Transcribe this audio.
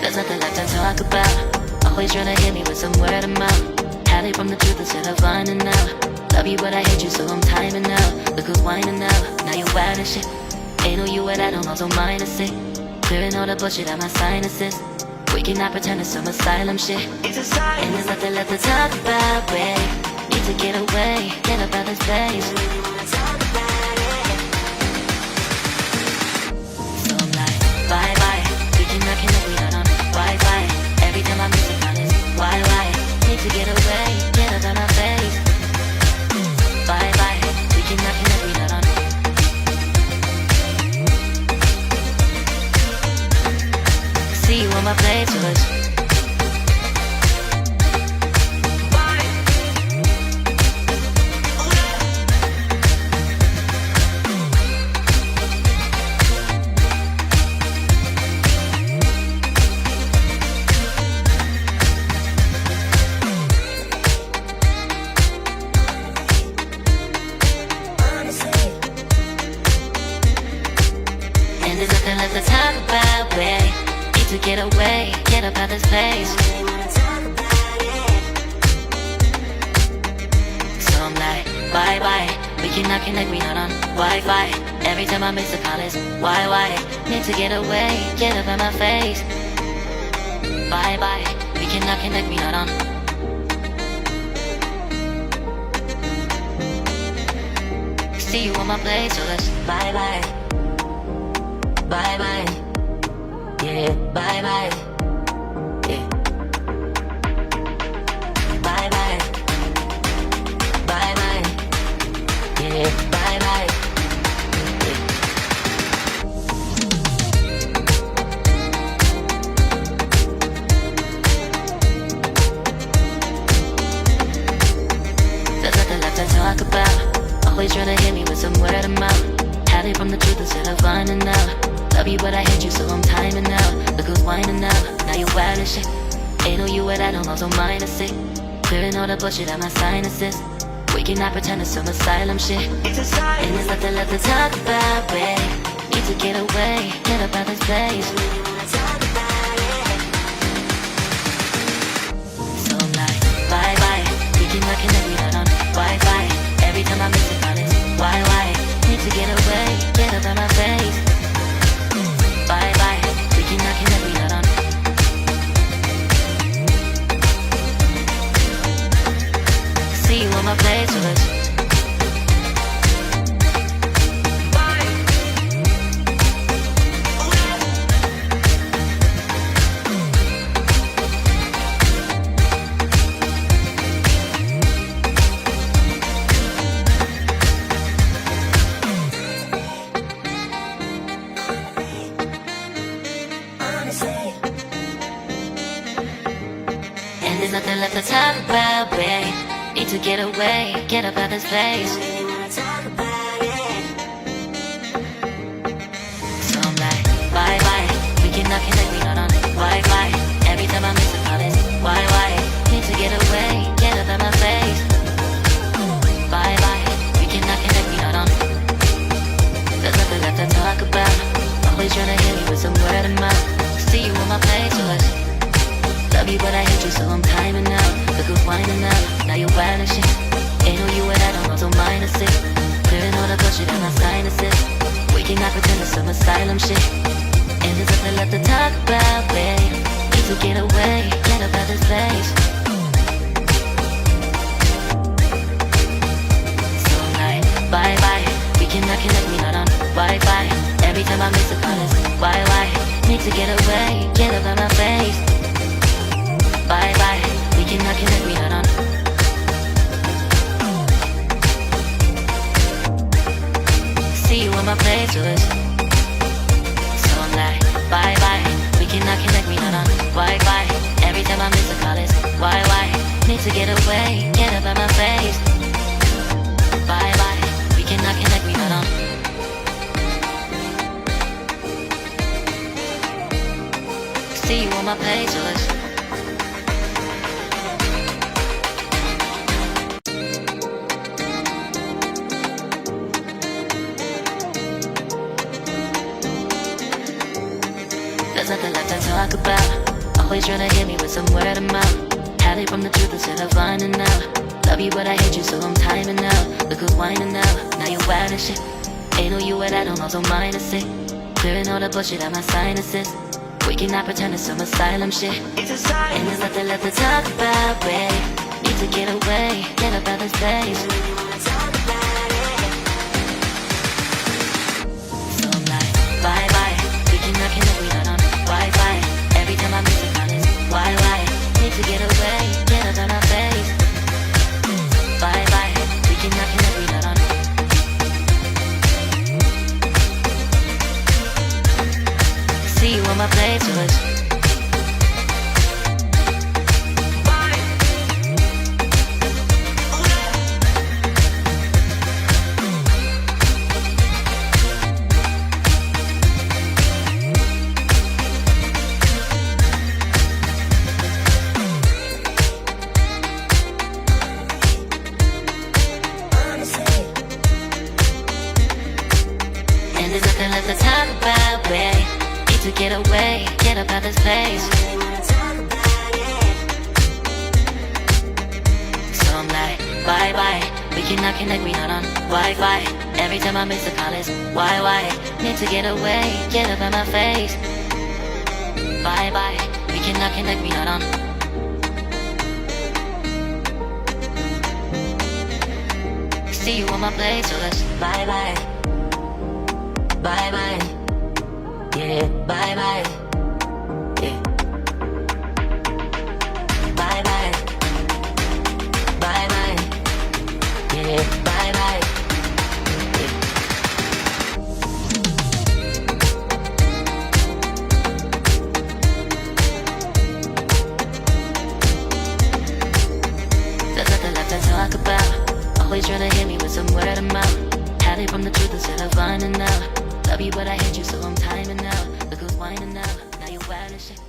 There's nothing left to talk about. Always trying to hit me with some word of mouth. Hide it from the truth instead of finding out. Love you but I hate you so I'm timing out. Look who's whining out, now you wild and shit. Ain't no you at all, also minus it. Clearing all the bullshit out my sinuses. We cannot pretend it's some asylum shit. And there's nothing left to talk about, babe. Need to get away, get up out this place. So I'm like, bye bye. We cannot connect, we not on Wi-Fi. Every time I miss it, on this why? Need to get away, get up out my face. Bye bye. We cannot connect, we not on. See you on my playlist. And there's nothing left to talk about, babe. To get away, get up out this place. So I'm like, bye bye. We cannot connect, we not on Wi-Fi. Every time I miss a call it's why? Need to get away, get up out my face. Bye bye. We cannot connect, we not on. See you on my place, so let's bye bye. Bye bye. Yeah, bye bye. Yeah. Bye bye. Bye bye. Yeah, bye bye. Yeah. There's nothing left to talk about. Always trying to hit me with some word of mouth. Hide it from the truth instead of finding out. Love you but I hate you so I'm timing out. Look who's whining out, now you wild and shit. Ain't no you at all, also minus it. Clearing all the bullshit out my sinuses. We cannot pretend it's some asylum shit. And there's nothing left to talk about, babe. Need to get away, get up out this place. So I'm like, bye bye. We cannot connect, we not on Wi-Fi. Every time I miss it, on it's why? Need to get away, get up out my face. Bye bye, we cannot connect, we not on. See you on my playlist. And there's nothing left to talk about, babe. Need to get away, get up out this place. So I'm like, bye bye. We cannot connect, we not on Wi-Fi. Every time I miss a call it's why? Need to get away, get up out my face. Bye bye. We cannot connect, we not on. There's nothing left to talk about. Always trying to hit me with some word of mouth. See you on my playlist. Love you but I hate you so I'm timing out. Look who's whining out, now you wild and shit. Ain't no you at all, also minus it. Clearing all the bullshit out my sinuses. We cannot pretend it's some asylum shit. And there's nothing left to talk about, babe. Need to get away, get up out this place. So I'm like, bye bye. We cannot connect, we not on Wi-Fi. Every time I miss a call it's why? Need to get away, get up out my face. Bye bye, we cannot connect, we not on. See you on my playlist. So I'm like, bye bye, we cannot connect, we not on Wi-Fi. Every time I miss a call it's why? Need to get away, get up out my face. Bye bye, we cannot connect, we not on. See you on my playlist. There's nothing left to talk about. Always tryna hit me with some word of mouth. Hide it from the truth instead of finding out. Love you but I hate you so I'm timing out. Look who's whining now, now you wild and shit. Ain't no you at I don't also minus it. Clearing all the bullshit out my sinuses. We cannot pretend it's some asylum shit. It's a sign. And there's nothing left to talk about, babe. Need to get away, get up out this place. So I'm like, bye bye. We cannot connect, we not on Wi-Fi. Every time I miss a call it's why? Need to get away, get up out my face. Bye bye. We cannot connect, we not on. See you on my place, so it's and there's nothing left to talk about, babe. Need to get away, get up out this place. So I'm like, bye bye. We cannot connect, we not on Wi-Fi. Every time I miss a call it's why? Need to get away, get up out my face. Bye bye. We cannot connect, we not on. See you on my place, so let's bye bye. Bye bye. Yeah, bye bye. Yeah. Bye bye. Bye bye. Yeah, bye bye. Yeah. There's nothing left to talk about. Always tryna hit me with some word of mouth. Hide it from the truth instead of finding out. Love you but I hate you so I'm timing out. Look who's whining now, now you wild and shit.